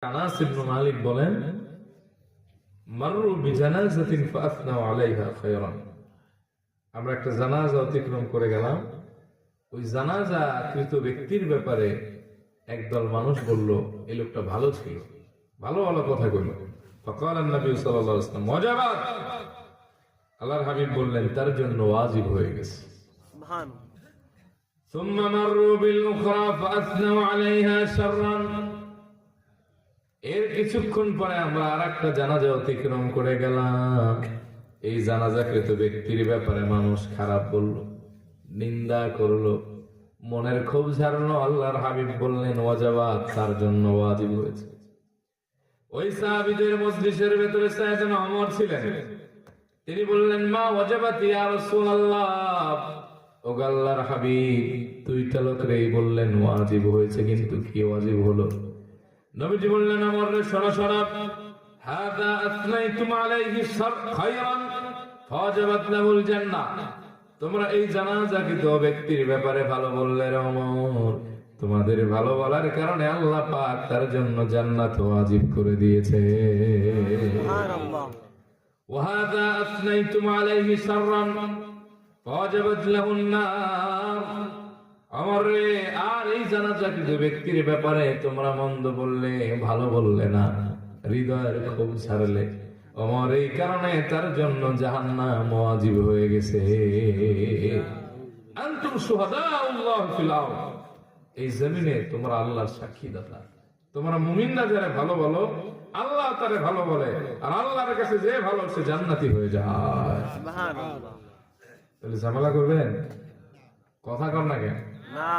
আনাস ইবনে মালিক বলেন, মাররু বিজানাজাতিন ফাআসনাউ আলাইহা খায়রান। আমরা একটা জানাজা অতিক্রম করে গেলাম, ওই জানাজা কৃত ব্যক্তির ব্যাপারে একদল মানুষ বলল, এই লোকটা ভালো ছিল, ভালো ভালো কথা কইল। ফাকাল নবী সাল্লাল্লাহু আলাইহি ওয়াসাল্লাম ওয়াজাবাত। আল্লাহর হাবিব বললেন, তার জন্য ওয়াজিব হয়ে গেছে। সুবহানাল্লাহ। সুম্মা মাররু বিল উখরা ফাআসনাউ আলাইহা শাররান। এর কিছুক্ষণ পরে আমরা আরেকটা জানাজা অতিক্রম করে গেলাম, এই জানাজাকৃত ব্যক্তির ব্যাপারে মানুষ খারাপ বলল, নিন্দা করলো, মনের ক্ষোভ ঝাড়লো। আল্লাহর হাবিব বললেন ওয়াজাবাত, তার জন্য ওয়াজিব হয়েছে। ওই সাহাবীদের মজলিসের ভেতরে সাইয়েদনা ওমর ছিলেন, তিনি বললেন, মা ওয়াজাবাত ইয়া রাসূলুল্লাহ, ও আল্লাহর হাবিব, দুইটা লোকরে বললেন ওয়াজিব হয়েছে, কিন্তু কি ওয়াজিব হলো? নবীজি বললেন, ওমর রে শোনো শোনো, হাদা আসনাইতুম আলাইহি খায়রান ফাওয়াজাবাত লাহুল জান্নাহ। তোমরা এই জানাজাকৃত ব্যক্তির ব্যাপারে ভালো বললে রে ওমর, তোমাদের ভালো বলার কারণে আল্লাহ পাক তার জন্য জান্নাত ওয়াজিব করে দিয়েছে। সুবহানাল্লাহ। ওয়া হাদা আসনাইতুম আলাইহি শাররান ফাওয়াজাবাত লাহুন নার। আমার রে, আর এই জানাজাকৃত ব্যক্তির ব্যাপারে তোমরা মন্দ বললে, ভালো বললে না, হৃদয়ের ক্ষোভ ছাড়লে, আমার এই কারণে তার জন্য জাহান্নাম ওয়াজিব হয়ে গেছে। আনতুম শুহাদাউল্লাহ ফিল আরদ। এই জমিনে তোমরা আল্লাহর সাক্ষীদাতা। তোমরা মুমিনরা যারা ভালো বলো, আল্লাহ তারে ভালো বলে, আর আল্লাহর কাছে যে ভালো সে জান্নাতি হয়ে যায়। সুবহানাল্লাহ। তাহলে ঝামেলা করবেন? কথা কর না কেন? না,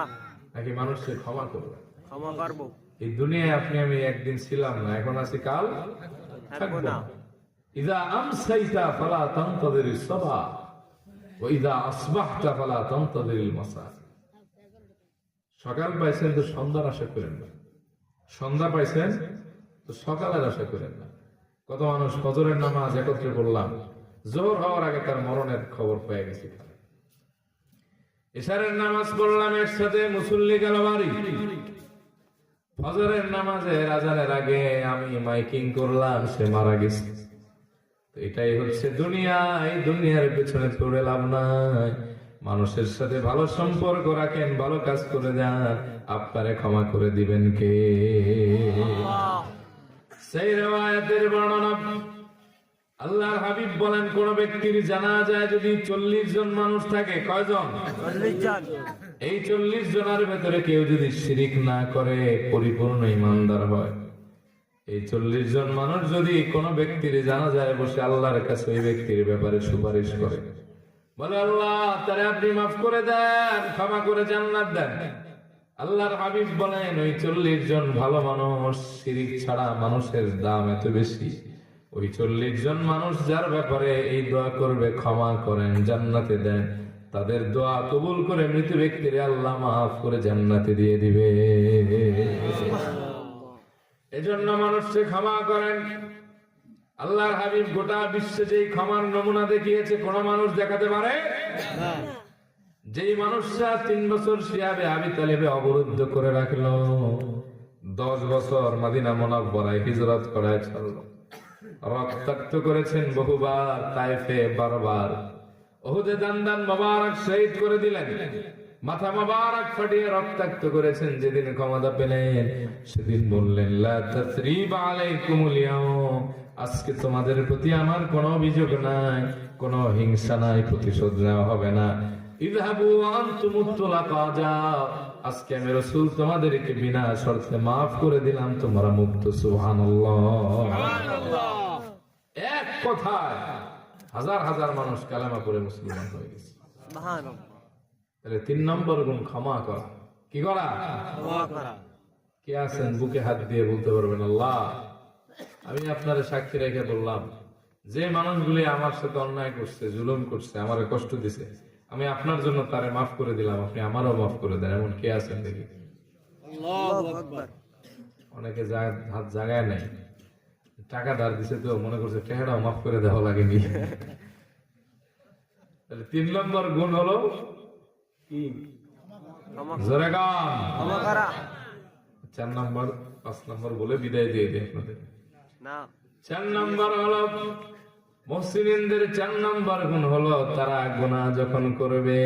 নাকি মানুষকে ক্ষমা করবে? ক্ষমা করব। এই দুনিয়ায় আপনি আমি একদিন ছিলাম না, এখন আছি, কাল থাকবো না। ইযা আমসাইতা ফালা তানতাযিরিস সাবাহ ওয়া ইযা আসবাহতা ফালা তানতাযিরিল মাসা। সকাল পাইছেন তো সন্ধ্যার আশা করেন না, সন্ধ্যা পাইছেন তো সকালের আশা করেন না। কত মানুষ ফজরের নামাজ একত্রে পড়লাম, জোহর হওয়ার আগে তার মরণের খবর পেয়ে গেছি। ইশারের নামাজ পড়লাম একসাথে, মুসল্লি গেল বাড়ি। ফজরের নামাজের আজানের আগে আমি মাইকিং করলাম, সে মারা গেছে। এটাই হচ্ছে দুনিয়া। এই দুনিয়ার পেছনে পড়ে লাভ নাই। মানুষের সাথে ভালো সম্পর্ক রাখেন, ভালো কাজ করে যান, আপনারে ক্ষমা করে দিবেন কে? সেই রিওয়ায়াতের বর্ণনা, আল্লাহর হাবিব বলেন, কোন ব্যক্তির জানাজায় যদি 40 জন মানুষ থাকে, কয়জন? 40 জন। এই 40 জনের ভেতরে কেউ যদি শিরিক না করে, পরিপূর্ণ ঈমানদার হয়, এই 40 জন মানুষ যদি কোন ব্যক্তির জানাজায় বসে আল্লাহর কাছে ওই ব্যক্তির ব্যাপারে সুপারিশ করে, বলে আল্লাহ তারে আপনি মাফ করে দেন, ক্ষমা করে জান্নাত দেন, আল্লাহর হাবিব বলেন ওই 40 জন ভালো মানুষ, শিরিক ছাড়া মানুষের দাম এত বেশি, ওই 40 জন মানুষ যার ব্যাপারে এই দোয়া করবে, ক্ষমা করেন, জান্নাতে দেন, তাদের দোয়া কবুল করে মৃত ব্যক্তির আল্লাহ মাফ করে জান্নাতে দিয়ে দিবে। এজন্য মানুষকে ক্ষমা করেন। আল্লাহর হাবিব গোটা বিশ্বে যেই ক্ষমার নমুনা দেখিয়েছে, কোন মানুষ দেখাতে পারে না। যেই মানুষরা 3 বছর সিয়াবে আবি তালেবে অবরুদ্ধ করে রাখলো, 10 বছর মদিনা মুনাওয়ারায় হিজরত করায় ছাড়লো, রক্তাক্ত করেছেন বহুবার, তায়েফে বারবার, উহুদে দান্দান মোবারক শহীদ করে দিলেন, মাথা মোবারক ফাটিয়ে রক্তাক্ত করেছেন। যেদিন ক্ষমতা পেলেন সেদিন বললেন, লা তাসরিবা আলাইকুমুল ইয়াউম, আজকে তোমাদের প্রতি আমার কোনো অভিযোগ নাই, কোনো হিংসা নাই, প্রতিশোধ নেওয়া হবে না। ইযহাবু ওয়া আনতুমুত তুলাকা, যাও, আজকে আমি রাসূল তোমাদেরকে বিনা শর্তে মাফ করে দিলাম, তোমরা মুক্ত। সুবহানাল্লাহ। এক কথায় হাজার হাজার মানুষ কালেমা পড়ে মুসলমান হয়ে গেছে। তাহলে 3 নম্বর গুণ ক্ষমা করা। কি করা? ক্ষমা করা। কে আছেন বুকে হাত দিয়ে বলতে পারবেন, আল্লাহ আমি আপনারে সাক্ষী রেখে বললাম, যে মানুষগুলি আমার সাথে অন্যায় করছে, জুলুম করছে, আমারে কষ্ট দিছে, আমি আপনার জন্য তারে মাফ করে দিলাম, আপনি আমারও মাফ করে দেন। এমন কে আছেন দেখি? আল্লাহু আকবার। অনেকে হাত জায়গায় নাই, টাকা ধার দিছে তো মনে করছে টাকাটাও মাফ করে দেওয়া লাগেনি। তাহলে 3 নম্বর গুণ হলো কি? জোরে গান। 4 নম্বর 5 নম্বর বলে বিদায় দিয়ে দিই আপনাদের। না 4 নম্বর হলো মুহসিনিনদের 4 নম্বর গুণ হলো তারা গুনাহ যখন করবে,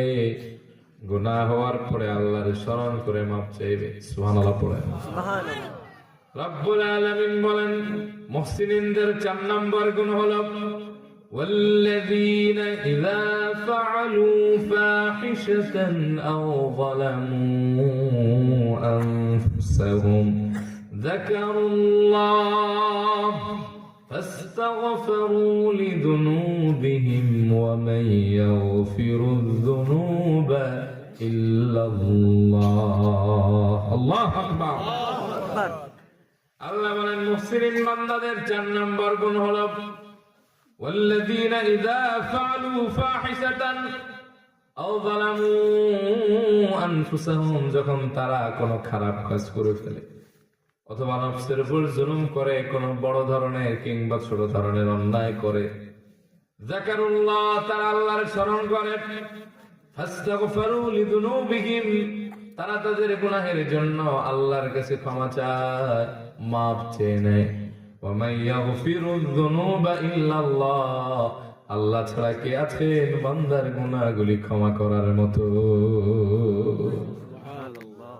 গুনাহ হওয়ার পরে আল্লাহর স্মরণ করে মাপ চাইবে। সুবহানাল্লাহ পড়ে। সুবহানাল্লাহ। রব্বুল আলামিন বলেন মুহসিনিনদের 4 নম্বর গুণ হলো والذين إذا فعلوا فاحشة أو ظلموا أنفسهم ذكروا الله فاستغفروا لذنوبهم ومن يغفر الذنوب إلا الله الله أكبر আল্লাহ বলেন মুহসিনিন বান্দাদের 4 নম্বর গুণ হলো والذين إذا فعلوا فاحشة أو ظلموا أنفسهم যখন তারা কোনো খারাপ কাজ করে ফেলে অথবা নফসের উপর জুলুম করে, কোনো বড় ধরনের কিংবা ছোট ধরনের অন্যায় করে, যাকারুল্লাহ তারা আল্লাহর স্মরণ করে, ফাস্তাগফিরু লিযুনুবিহিম তারা তাদের গুনাহের জন্য আল্লাহর কাছে ক্ষমা চায়, মাফ চেয়ে নেয়। ওয়া মান ইয়াগফিরুয যুনুবা ইল্লাল্লাহ আল্লাহ ছাড়া কে আছেন বান্দার গুনাহগুলি ক্ষমা করার মতো?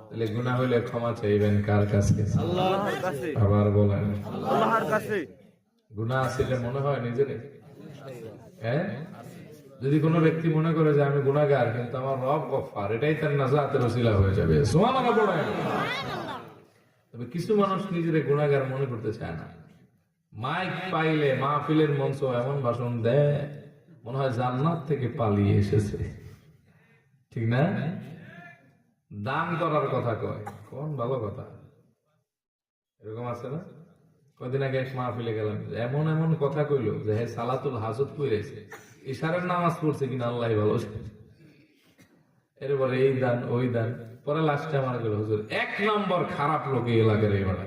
তাহলে গুনাহ হলে ক্ষমা চাইবেন কার কাছে? আল্লাহর কাছে। আবার বলেন আল্লাহর কাছে। গুনাহ আসলে মনে হয় নিজেরই, হ্যাঁ? যদি কোনো ব্যক্তি মনে করে যে আমি গুনাহগার কিন্তু আমার রব গফফার, এটাই তার নাজাতের ওসিলা হয়ে যাবে। সুবহানাল্লাহ বলেন। তবে কিছু মানুষ নিজের গুনাহগার মনে করতে চায় না। মাইক পাইলে মাহফিলের মঞ্চ এমন ভাষণ দেয় মনে হয় জান্নাত থেকে পালিয়ে এসেছে, ঠিক না? দান করার কথা কয়, কোন ভালো কথা, এরকম আছে না? কদিন আগে এক মাহফিলে গেলাম, এমন এমন কথা কইলো যে হে সালাতুল হাজত কইরেছে, ইশারের নামাজ পড়ছে কিনা আল্লাহ ভালো। এরপরে এই দান ওই দান, পরে লাস্টে আমার গেল হুজুর 1 নম্বর খারাপ লোক এই এলাকার এই বেড়া,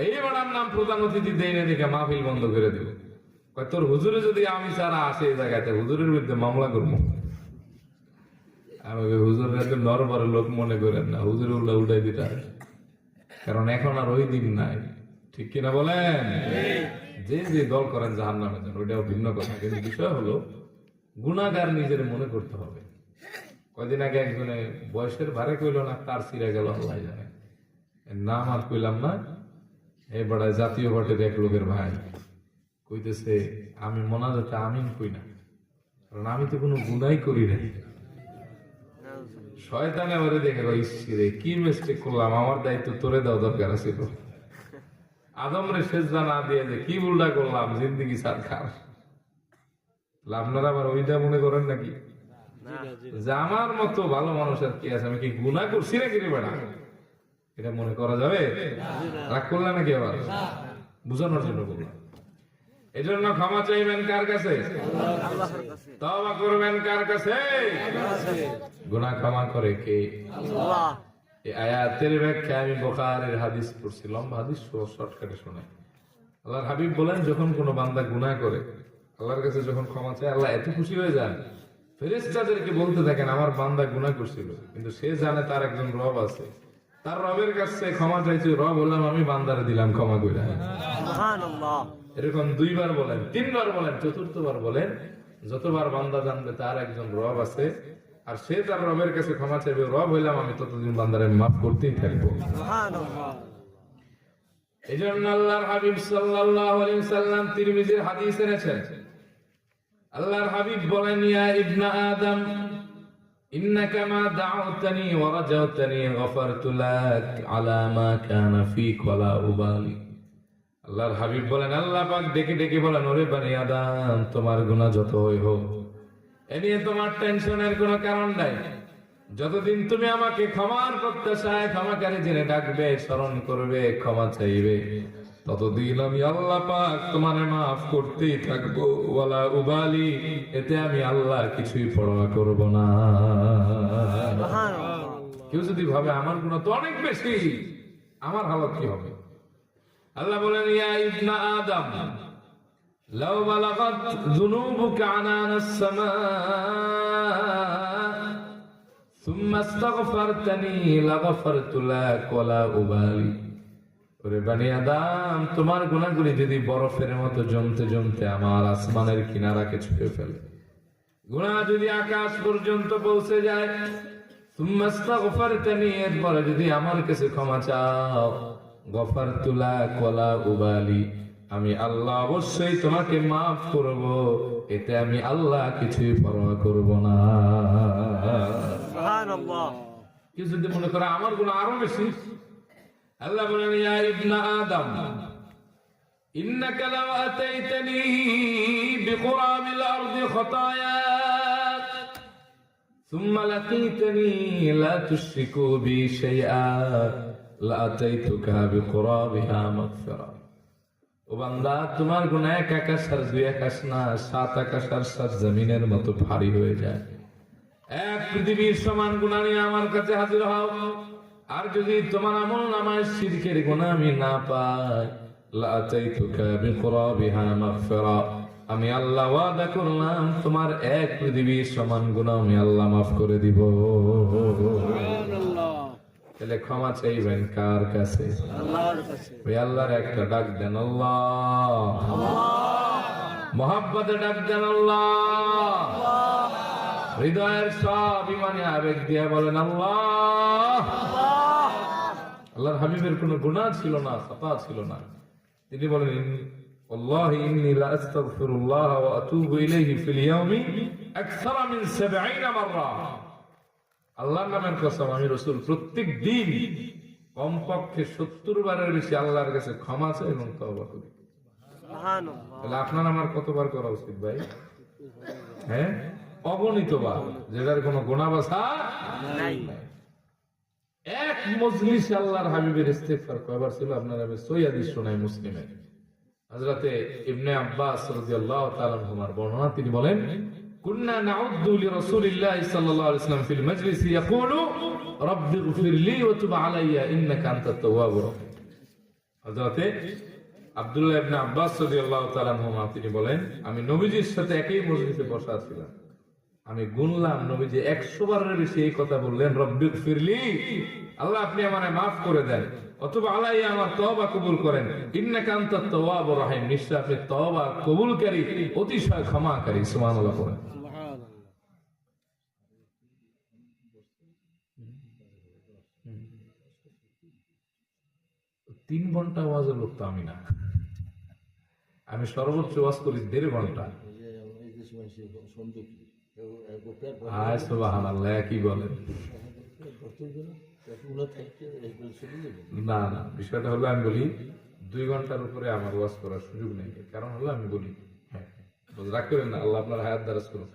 এই বেড়ার নাম প্রধান অতিথি দেয় না দেখে মাহফিল বন্ধ করে দেব। তোর হুজুরে যদি আমি ছাড়া আসে এই জায়গাতে হুজুরের বিরুদ্ধে মামলা করবো। আমি হুজুরের নরবরের লোক মনে করেন না, হুজুর উল্টাই দিতে, কারণ এখন আর ওই দিন নাই, ঠিক কিনা বলেন? যে যে দল করেন জাহান্নামে যান ওইটাও ভিন্ন কথা, কিন্তু বিষয় হলো গুনাহগার নিজের মনে করতে হবে। কয়দিন আগে একজনে বয়সের ভারে কইল না, তার ছিঁড়ে গেল আল্লাহ জানে, নাম আর কইলাম না, এই বড়ায় জাতীয় পার্টির এক লোকের ভাই কইতেছে আমি মোনাজাতে আমিন কই না, কারণ আমি তো কোনো গুনাই করি নাই। শয়তানে ওরে দেখে ইসরে কি মিস্টেক করলাম, আমার দায়িত্ব তোরে দাও, দরকার আছে তো আদম রে সেজদা না দিয়ে যে কি উল্টা করলাম, জিন্দেগি সার খার। আপনারা আবার ওইটা মনে করেন নাকি যে আমার মতো ভালো মানুষ আর কি আছে, আমি কি গুনাহ করছি নাকি রে বেড়া? এটা মনে করা যাবে? রাগ করলে নাকি আবার? বুঝানোর জন্য বললাম। এই জন্য ক্ষমা চাইবেন কার কাছে? আল্লাহর কাছে। তওবা করবেন কার কাছে? গুনাহ ক্ষমা করে কে? আল্লাহ। এই আয়াতের ব্যাখ্যা আমি বুখারীর হাদিস পড়ছিলাম, হাদিস শর্টকাটে শোনাই। আল্লাহর হাবিব বলেন যখন কোনো বান্দা গুনাহ করে আল্লাহর কাছে যখন ক্ষমা চায়, আল্লাহ এত খুশি হয়ে যান ফেরেশতাদেরকে বলতে থাকেন আমার বান্দা গুনাহ করছিল, কিন্তু সে জানে তার একজন রব আছে, তার রবের কাছে ক্ষমা চাইছে, রব বললাম আমি বান্দারে দিলাম ক্ষমা কইরা। সুবহানাল্লাহ। এরকম 2 বার বলেন, 3 বার বলেন, 4th বার বলেন, যতবার বান্দা জানবে তার একজন রব আছে আর সে তার রবের কাছে ক্ষমা চাইবে, রব হইলাম আমি, ততদিন বান্দারে মাফ করতেই থাকবো। সুবহানাল্লাহ। এজন্য আল্লাহর হাবিব সাল্লাল্লাহু আলাইহি ওয়াসাল্লাম তিরমিজির হাদিস এনেছেন, আল্লাহর হাবিব বলেন ইয়া ইবনে আদম ইন্নাকা মা দাউতানি ওয়া রাজাউতানি গফারতু লাক আলা মা কানা ফিক ওয়া লা উবালি। আল্লাহর হাবিব বলেন, আল্লাহ পাক ডেকে ডেকে বলেন ওরে বনি আদম তোমার গুনাহ যত হই হোক এ নিয়ে তোমার টেনশনের কোনো কারণ নাই, যতদিন তুমি আমাকে ক্ষমার প্রত্যাশায় ক্ষমাকারী জেনে ডাকবে, স্মরণ করবে, ক্ষমা চাইবে, ততদিন আমি আল্লাহ পাক তোমার মাফ করতেই থাকবো, ওয়ালা উবালি, এতে আমি আল্লাহ কিছুই পরোয়া করব না। সুবহানাল্লাহ। কেউ যদি ভাবে আমার গুনাহ তো অনেক বেশি, আমার হালত কি হবে? আল্লাহ বলেন ইয়া ইবনা আদম লাউ বালাগাত যুনুবুকা আনানাস সামা সুম্মা আস্তাগফারতানি লাগফারতু লাক ওয়ালা উবালি। ওরে বানি আদম, তোমার গুনাহগুলি যদি বরফের মতো জমতে জমতে আমার আসমানের কিনারাকে ছুঁয়ে ফেলে, গুনাহ যদি আকাশ পর্যন্ত পৌঁছে যায়, সুম্মা আস্তাগফারতানি, এরপরে যদি আমার কাছে ক্ষমা চাও, গফারতু লাক ওয়ালা উবালি, আমি আল্লাহ অবশ্যই তোমাকে মাফ করব, এতে আমি আল্লাহ কিছুই পরোয়া করব না। সুবহানাল্লাহ। কেউ যদি মনে করে আমার গুনাহ আরো বেশি, আল্লাহ বলেন ইয়া ইবনা আদম ইন্নাকা লাও আতাইতানি বিকুরাবিল আরদি খাতায়া সুম্মা লাকিতানি লা তুশরিকু বি শাইআ লা আতাইতুকা বিকুরাবিহা মাগফিরা। ও বান্দা, তোমার গুনাহ এক আকাশ আর দুই আকাশ না, 7 আকাশ আর 7 জমিনের মতো ভারী হয়ে যায়। এক পৃথিবীর সমান গুনাহ নিয়ে আমার কাছে হাজির হও, আর যদি তোমার আমল নামায় শিরকের গুনাহ আমি না পাই, লা আতাইতুকা বিকুরাবিহা মাগফিরা, আমি আল্লাহ ওয়াদা করলাম তোমার এক পৃথিবীর সমান গুনাহ আমি আল্লাহ মাফ করে দিব। সুবহানাল্লাহ। তাহলে ক্ষমা চাইবেন কার কাছে? আল্লাহর কাছে। ওই আল্লাহর একটা ডাক দেন, আল্লাহ। মহাব্বতে ডাক দেন, আল্লাহ। হৃদয়ের সব ইমানে আবেগ দিয়ে বলেন, আল্লাহ। আল্লাহর হাবিবের কোনো গুনাহ ছিল না, খাতা ছিল না। তিনি বলেন, আল্লাহি ইন্নী লা আস্তাগফিরুল্লাহ ওয়া আতুবু ইলাইহি ফিল ইয়াউমি আকসারা মিন 70 মাররা। আল্লাহর নামের কসম, আমি রাসূল প্রত্যেক দিন কমপক্ষে 70 বারের বেশি আল্লাহর কাছে ক্ষমা চাই এবং তওবা করি। সুবহানাল্লাহ। তাহলে আপনার আমার কতবার করা উচিত ভাই? হ্যাঁ, অগণিত বার, যেটার কোনো গুনাহ বাছা নাই। এক মজলিসে আল্লাহর হাবিবের ইস্তেগফার কয়বার ছিল আপনারা সহিহ হাদিস শোনায় মুসলিমে। হযরতে ইবনে আব্বাস রাদিয়াল্লাহু তাআলা আনহুমার বর্ণনা, তিনি বলেন, কুন্না নাউদ্দু লিরাসূলিল্লাহ সাল্লাল্লাহু আলাইহি ওয়াসাল্লাম ফিল মাজলিসি ইয়াকুলু রাব্বি ইগফিরলি ওয়া তুব আলাইয়া ইন্নাকা আনতাত তাওয়াবুর রাহিম। হযরতে আব্দুল্লাহ ইবনে আব্বাস রাদিয়াল্লাহু তাআলা আনহুমা তিনি বলেন, আমি নবীজির সাথে একই মজলিসে বসা ছিলাম, আমি গুনলাম নবীজি 100 বারের বেশি এই কথা বললেন, রব্বি ইগফিরলি, আল্লাহ আপনি আমারে মাফ করে দেন, অথবা আলাইয়া আমার তওবা কবুল করেন, ইন্নাকা আনতাত তাওয়াবুর রাহিম, নিশ্চয় আপনি তওবা কবুলকারী, অতিশয় ক্ষমাকারী। সুবহানাল্লাহ পড়েন। সুবহানাল্লাহ। 3 ঘন্টা ওয়াজের লোক তো আমি না, আমি সর্বোচ্চ ওয়াজ করি 1.5 ঘন্টা। আয় সুবহানাল্লাহ, কি বলেন? না না, বিষয়টা হলো আমি বলি 2 ঘন্টার উপরে আমার ওয়াজ করার সুযোগ নেই। কারণ হলো আমি বলি, হ্যাঁ রাগ করেন না, আল্লাহ আপনার হায়াত দারাজ করুন।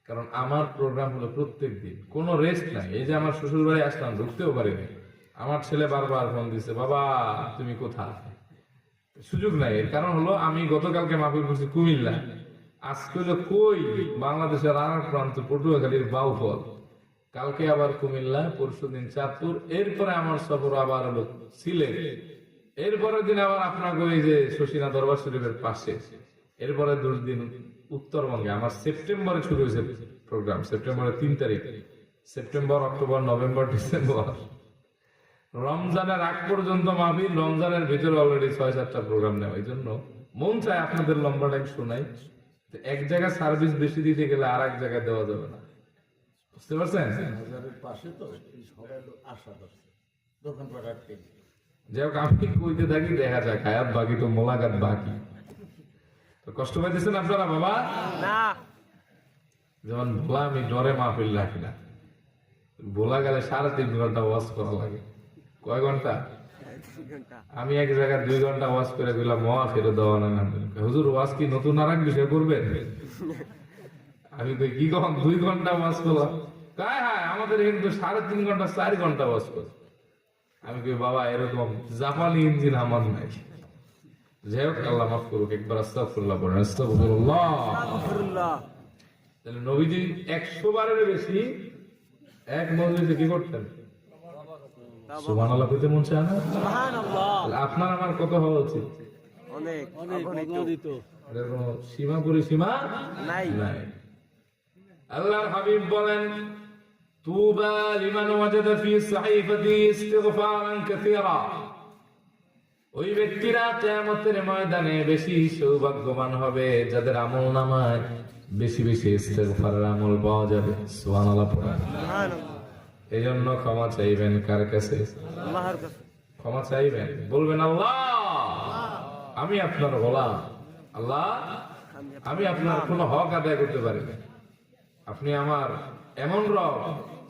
কারণ আমার প্রোগ্রাম হলো প্রত্যেক দিন, কোনো রেস্ট নাই। এই যে আমার শ্বশুর বাড়ি আসলাম, ঢুকতেও পারিনি, আমার ছেলে বারবার ফোন দিচ্ছে, বাবা তুমি কোথায়? সুযোগ নাই। এর কারণ হলো আমি গতকালকে মাহফিল করছি কুমিল্লা, আজকে হলো কই বাংলাদেশের আর প্রান্ত পটুয়াখালীর বাউফল, কালকে আবার কুমিল্লা, পরশুদিন চাঁদপুর, এরপরে আমার সফর আবার হলো সিলেট, এরপরের দিন আবার আপনাকে ওই যে শশীনা দরবার শরীফের পাশে, এরপরে 2 দিন উত্তরবঙ্গে। আমার সেপ্টেম্বরে শুরু হয়েছে প্রোগ্রাম, সেপ্টেম্বরের 3 তারিখ, সেপ্টেম্বর, অক্টোবর, নভেম্বর, ডিসেম্বর, রমজানের আগ পর্যন্ত মাহফিল, রমজানের ভিতরে অলরেডি 6-7টা প্রোগ্রাম নেওয়া। এই জন্য মন চায় আপনাদের লম্বা টাইম শোনাই, এক জায়গায় সার্ভিস বেশি দিতে গেলে আর এক জায়গায় দেওয়া যাবে না, বুঝতে পারছেন? পাশে তো সবাই আশা করছে দোকানপাট আটকে। যাই হোক, আমি কইতে থাকি, দেখা যায় খায়াত বাকি তো মোলাকাত বাকি। তো কষ্ট পাইতেছেন আপনারা বাবা? না। যেমন ভোলা, আমি ডরে মাহফিল রাখি না, ভোলা গেলে 3.5 ঘন্টা ওয়াজ করা লাগে। কয় ঘন্টা? 3 ঘন্টা। আমি এক জায়গায় 2 ঘন্টা ওয়াজ করে গেলাম, ওয়াজ ফেরত দেওয়া না, হুজুর ওয়াজ কি নতুন আর এক বিষয় করবেন? আমি কই কি কখন 2 ঘন্টা ওয়াজ করলাম? তাই হ্যাঁ, আমাদের কিন্তু 3.5 ঘন্টা 4 ঘন্টা ওয়াজ করে। আমি কই বাবা এরকম জাপানি ইঞ্জিন আমার নাই। যাই হোক, আল্লাহ মাফ করুক, একবার আস্তাগফিরুল্লাহ পড়েন, আস্তাগফিরুল্লাহ। আস্তাগফিরুল্লাহ। তাহলে নবীজি 100 বারের বেশি এক মজলিসে কি করতেন? সুবহানাল্লাহ কইতে মন চায় না? সুবহানাল্লাহ। তাহলে আপনার আমার কত হওয়া উচিত? অনেক অগণিত। এর কোনো সীমা পরিসীমা নাই। নাই। আল্লাহর হাবিব বলেন, তুবা লিমান ওয়াজাদা ফি সাহিফাতি ইস্তিগফারান কাসীরা ওই ব্যক্তিরা কিয়ামতের ময়দানে বেশি সৌভাগ্যবান হবে যাদের আমল নামায় বেশি বেশি ইস্তেগফারের আমল পাওয়া যাবে। সুবহানাল্লাহ পড়েন। সুবহানাল্লাহ। এই জন্য ক্ষমা চাইবেন কার কাছে? আল্লাহর কাছে। ক্ষমা চাইবেন, বলবেন আল্লাহ আমি আপনার গোলাম, আল্লাহ আমি আপনার কোনো হক আদায় করতে পারি না, আপনি আমার এমন রব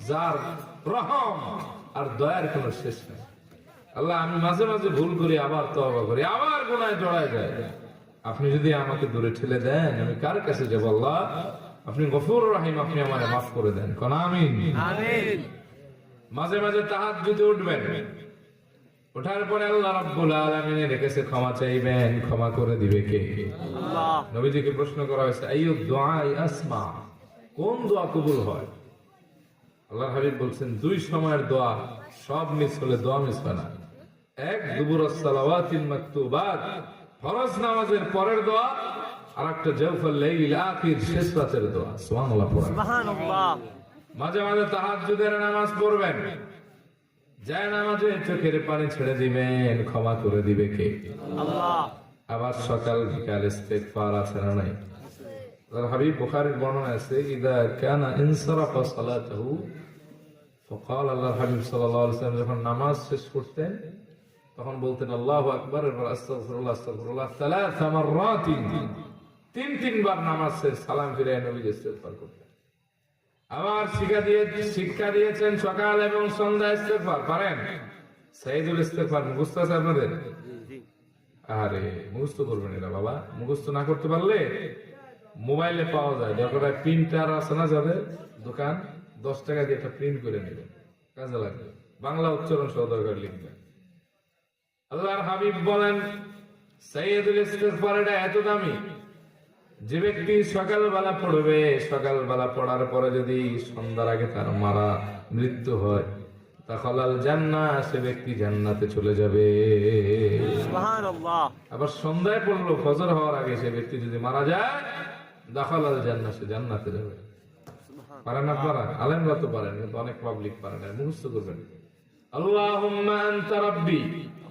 যার রহম আর দয়ার কোনো শেষ নেই। আল্লাহ আমি মাঝে মাঝে ভুল করি, আবার তওবা করি, আবার গুনাহে জড়ায় যায়, আপনি যদি আমাকে দূরে ঠেলে দেন আমি কার কাছে যাব? আল্লাহ আপনি গফুর রহিম, আপনি আমারে মাফ করে দেন। কোন আমিন। আমিন। মাঝে মাঝে তাহাজ্জুদে উঠবেন, ওঠার পরে আল্লাহ রাব্বুল আলামিনের কাছে ক্ষমা চাইবেন, ক্ষমা করে দিবে কে? আল্লাহ। নবীজিকে প্রশ্ন করা হয়েছে আইয়ু দুআই আসমা, কোন দোয়া কবুল হয়? আল্লাহর হাবিব বলছেন দুই সময়ের দোয়া সব মিস হলে দোয়া মিস হয় না। এক দুবুরাস সালাওয়াতিল মাকতুবাত, ফরজ নামাজের পরের দোয়া, আর একটা জাওফাল লাইল আখির শেষ রাতের দোয়া। সুবহানাল্লাহ পড়েন। সুবহানাল্লাহ। মাঝে মাঝে তাহাজ্জুদের নামাজ পড়বেন, যায় নামাজে চোখের পানি ছেড়ে দিবেন, ক্ষমা করে দিবে কে? আল্লাহ। আবার সকাল বিকাল ইস্তেগফার আছে না নাই? আল্লাহর হাবিব বুখারীর বর্ণনা আছে ইদা কানা ইনসারাফা সালাতুহু ফাকাল, আল্লাহর হাবিব সাল্লাল্লাহু আলাইহি ওয়াসাল্লাম যখন নামাজ শেষ করতেন তখন বলতেন আল্লাহু আকবার ওয়া আস্তাগফিরুল্লাহ আস্তাগফিরুল্লাহ সালাসা মাররাতিন, তিনবার নামাজ শেষ সালাম ফিরে নবী ইস্তেগফার করতেন। আবার শিক্ষা দিয়েছেন সকাল এবং সন্ধ্যা ইস্তেগফার পারেন? সাইয়্যিদুল ইস্তেগফার মুখস্থ আছে আপনাদের? জি। আরে মুখস্থ করবেন এটা বাবা, মুখস্থ না করতে পারলে মোবাইলে পাওয়া যায়, দরকার প্রিন্টার আছে না যাদের দোকান, 10 টাকা দিয়ে একটা প্রিন্ট করে নেবেন, কাজে লাগবে, বাংলা উচ্চারণ সহ দরকার লিখবেন। আল্লাহর হাবিব বলেন সাইয়্যিদুল ইস্তেগফার এটা এত দামি, যে ব্যক্তি সকালবেলা পড়বে, সকালবেলা পড়ার পরে যদি সন্ধ্যার আগে তার মারা মৃত্যু হয় তাখালাল জান্নাহ, সে ব্যক্তি জান্নাতে চলে যাবে। সুবহানাল্লাহ। আবার সন্ধ্যায় পড়লো ফজর হওয়ার আগে সে ব্যক্তি যদি মারা যায় দাখালাল জান্নাহ, সে জান্নাতে যাবে। পারেন আপনারা? আলেমরা তো পারেন, কিন্তু অনেক পাবলিক পারেন না, মুখস্থ করবেন। আল্লাহুম্মা আনতা রাব্বি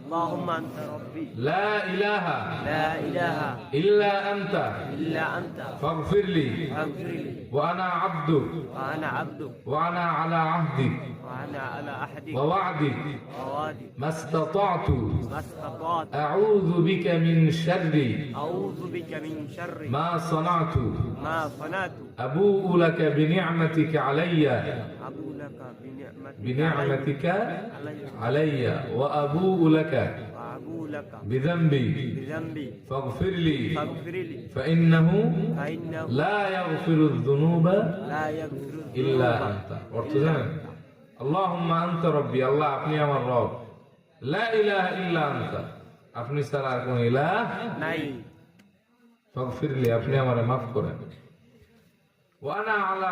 اللهم أنت ربي লা ইলাহা لا إله ইল্লা আনতা إلا أنت ফাগফিরলি فاغفر لي ওয়া আনা আবদুক وأنا عبدك ওয়া আনা আলা আহদিক وأنا على أحدك ওয়া ওয়া'দিক ووعدك মাস্তাতা'তু ما استطعت আউযু বিকা মিন শাররি أعوذ بك من شر মা সানা'তু ما صنعت আবুউ লাকা বিনি'মাতিকা আলাইয়া أبو لك بنعمتك بنعمتك علي علي وأبوء لك وأبو لك بذنبي بذنبي فاغفر لي فاغفر لي فإنه فإنه لا يغفر الذنوب لا يغفر إلا الذنوب أنت। অর্থ জানেন? اللهم أنت ربي, আল্লাহ আপনি আমার রব, লা ইলাহা ইল্লা আনতা, আপনি ছাড়া আর কোনো ইলাহ নাই। ফাগফির লি, আপনি আমারে মাফ করেন। ওয়া আনা আলা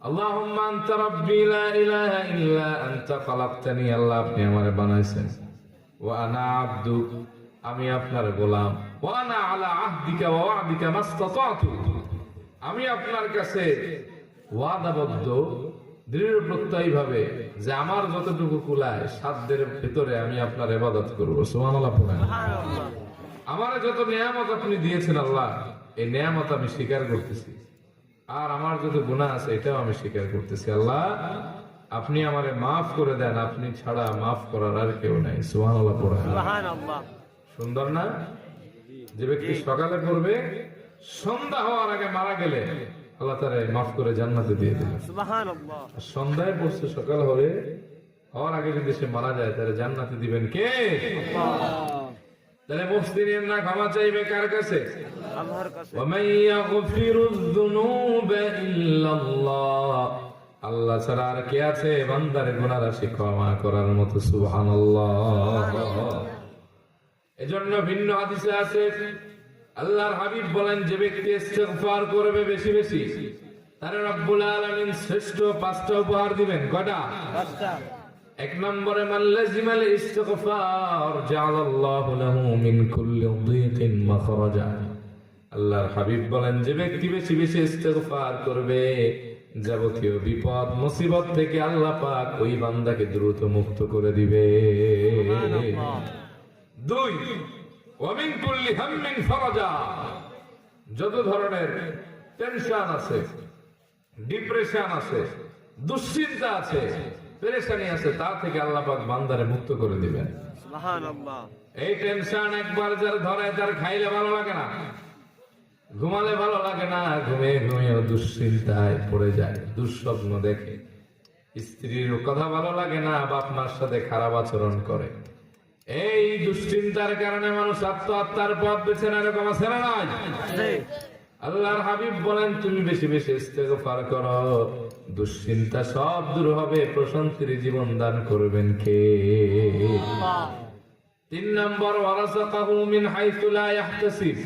আল্লাহুম্মা আনতা রাব্বি লা ইলাহা ইল্লা আনতা খালাকতানি, আল্লাহ আপনি আমারে বানাইছেন। ওয়া আনা আবদুক, আমি আপনার গোলাম। ওয়া আনা আলা আহদিকা ওয়া ওয়া'দিকা মাস্তাতা'তু, আমি আপনার কাছে ওয়াদাবদ্ধ দৃঢ় প্রত্যয়ী ভাবে যে আমার যতটুকু কুলায় সাধ্যের ভিতরে আমি আপনার ইবাদত করব। সুবহানাল্লাহ পড়েন। সুবহানাল্লাহ। আমার যত নিয়ামত আপনি দিয়েছেন আল্লাহ, এই নিয়ামত আমি স্বীকার করতেছি, আর আমার যত গুনাহ আছে এটাও আমি স্বীকার করতেছি। আল্লাহ আপনি আমারে মাফ করে দেন, আপনি ছাড়া মাফ করার আর কেউ নাই। সুবহানাল্লাহ পড়েন। সুবহানাল্লাহ। সুন্দর না? যে ব্যক্তি সকালে পড়বে, সন্ধ্যা হওয়ার আগে মারা গেলে আল্লাহ তারে মাফ করে জান্নাতে দিয়ে দিবেন। সুবহানাল্লাহ। আর সন্ধ্যায় পড়ছে, সকাল হওয়ার আগে যদি সে মারা যায় তাহলে জান্নাতে দিবেন কে? তাহলে মুহসিনের না ক্ষমা চাইবে কার কাছে? আল্লাহর কাছে। وَمَن يَغْفِرُ الذُّنُوبَ إِلَّا اللَّهُ, আল্লাহ ছাড়া আর কে আছে বান্দার গুনাহ রাশি ক্ষমা করার মতো? সুবহানাল্লাহ। এজন্য ভিন্ন হাদিসে আছে আল্লাহর হাবিব বলেন যে ব্যক্তি ইস্তিগফার করবে বেশি বেশি তার রব্বুল আলামিন শ্রেষ্ঠ 5টা উপহার দিবেন। কয়টা? 5টা। 1 নম্বরে মান লাজিমাল ইস্তিগফার জাআলাল্লাহু লাহু মিন কুল্লি যিকিন মাখরাজা, আল্লাহর হাবিব বলেন যে ব্যক্তি বেশি বেশি ইস্তিগফার করবে যাবতীয় বিপদ মুসিবত থেকে আল্লাহ পাক ওই বান্দাকে দ্রুত মুক্ত করে দিবে। দুই, ওয়া মিন কুল্লি হাম্মিন ফারাজা, যত ধরনের টেনশন আছে, ডিপ্রেশন আছে, দুশ্চিন্তা আছে, পেরেশানি আছে, তা থেকে আল্লাহ পাক বান্দারে মুক্ত করে দিবেন। সুবহানাল্লাহ। এই টেনশন একবার যার ধরে তার খাইলে ভালো লাগে না, ঘুমালে ভালো লাগে না, ঘুমিয়ে ঘুমিয়ে দুশ্চিন্তায় পড়ে যায়, দুঃস্বপ্ন দেখে, স্ত্রীর কথা ভালো লাগে না, বাপ মার সাথে খারাপ আচরণ করে। এই দুশ্চিন্তার কারণে মানুষ আত্মহত্যার পথ বেছে নেয়, এরকম আছে না নাই? আল্লাহর হাবিব বলেন, তুমি বেশি বেশি ইস্তেগফার করো, দুশ্চিন্তা সব দূর হবে, প্রশান্তির জীবন দান করবেন কে? তিন নম্বর, ওয়ারাযাকাহু মিন হাইসু লা ইয়াহতাসিব,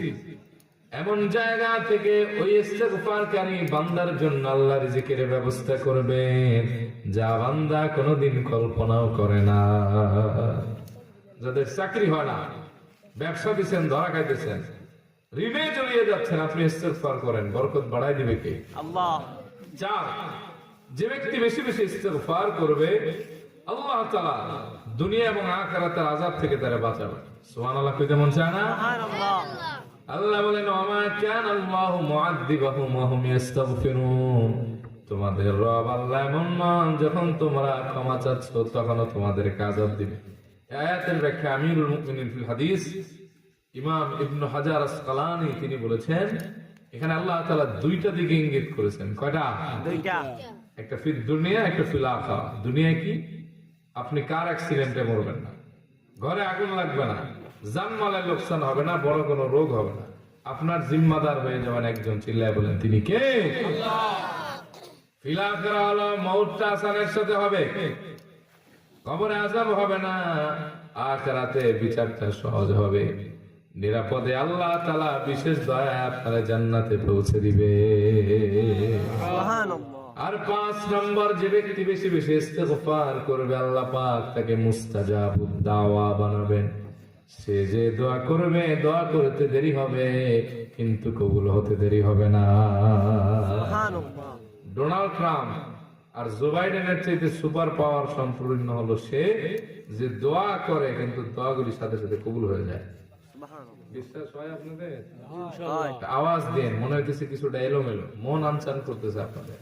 এমন জায়গা থেকে ওই ইস্তেগফারকারী বান্দার জন্য আল্লাহ রিজিকের ব্যবস্থা করবেন যা বান্দা কোনোদিন কল্পনাও করে না। যাদের চাকরি হয় না, ব্যবসা দিচ্ছেন, ধরা খাইতেছেন, ঋণে জড়িয়ে যাচ্ছেন, আপনি ইস্তেগফার করেন, বরকত বাড়াই দিবে কে? আল্লাহ। চার, যে ব্যক্তি বেশি বেশি ইস্তেগফার করবে আল্লাহ তাআলা দুনিয়া এবং আখিরাতের আযাব থেকে তারা বাঁচাবে। সুবহানাল্লাহ কইতে মন চায় না? সুবহানাল্লাহ। আল্লাহ বলেন, ওয়ামা কানা আল্লাহু মুআযযিবাহুম ওয়া হুম ইস্তাগফিরুন, তোমাদের রব আল্লাহ এমন নন যখন তোমরা ক্ষমা চাচ্ছ তখনও তোমাদের আযাব দিবে। এই আয়াতের ব্যাখ্যা আমিরুল মুমিনিন ফিল হাদিস ইমাম ইবনে হাজার আসকালানী তিনি বলেছেন, এখানে আল্লাহ তাআলা দুইটা দিকে ইঙ্গিত করেছেন। কয়টা? দুইটা। একটা ফিল দুনিয়া, একটা ফিল আখিরা। দুনিয়া কি? আপনি কার অ্যাক্সিডেন্টে মরবেন না, ঘরে আগুন লাগবে না, জানমালের লোকসান হবে না, বড় কোনো রোগ হবে না, আপনার জিম্মাদার হয়ে যাবেন একজন। চিল্লায় বলেন, তিনি কে? ফিল আখিরা হলো মউতটা আসানের সাথে হবে, কবরে আযাব হবে না, আখিরাতে বিচারটা সহজ হবে, নিরাপদে আল্লাহ তাআলা বিশেষ দয়া আপনার জান্নাতে পৌঁছে দিবে। সুবহানাল্লাহ। আর 5 নম্বর, যে ব্যক্তি বেশি বেশি ইস্তেগফার করবে আল্লাহ পাক তাকে মুস্তাজাবুদ দাওয়া বানাবেন। সে যে দোয়া করবে, দোয়া করতে দেরি হবে কিন্তু কবুল হতে দেরি হবে না। সুবহানাল্লাহ। ডোনাল্ড ট্রাম্প আর জো বাইডেনের চাইতে সুপার পাওয়ার সম্পূর্ণ হলো সে যে দোয়া করে কিন্তু দোয়াগুলির সাথে সাথে কবুল হয়ে যায়। সুবহানাল্লাহ। বিশ্বাস হয় আপনাদের? হয়। একটা আওয়াজ দেন, মনে হইতেছে কিছুটা এলোমেলো, মন আনচান করতেছে আপনাদের।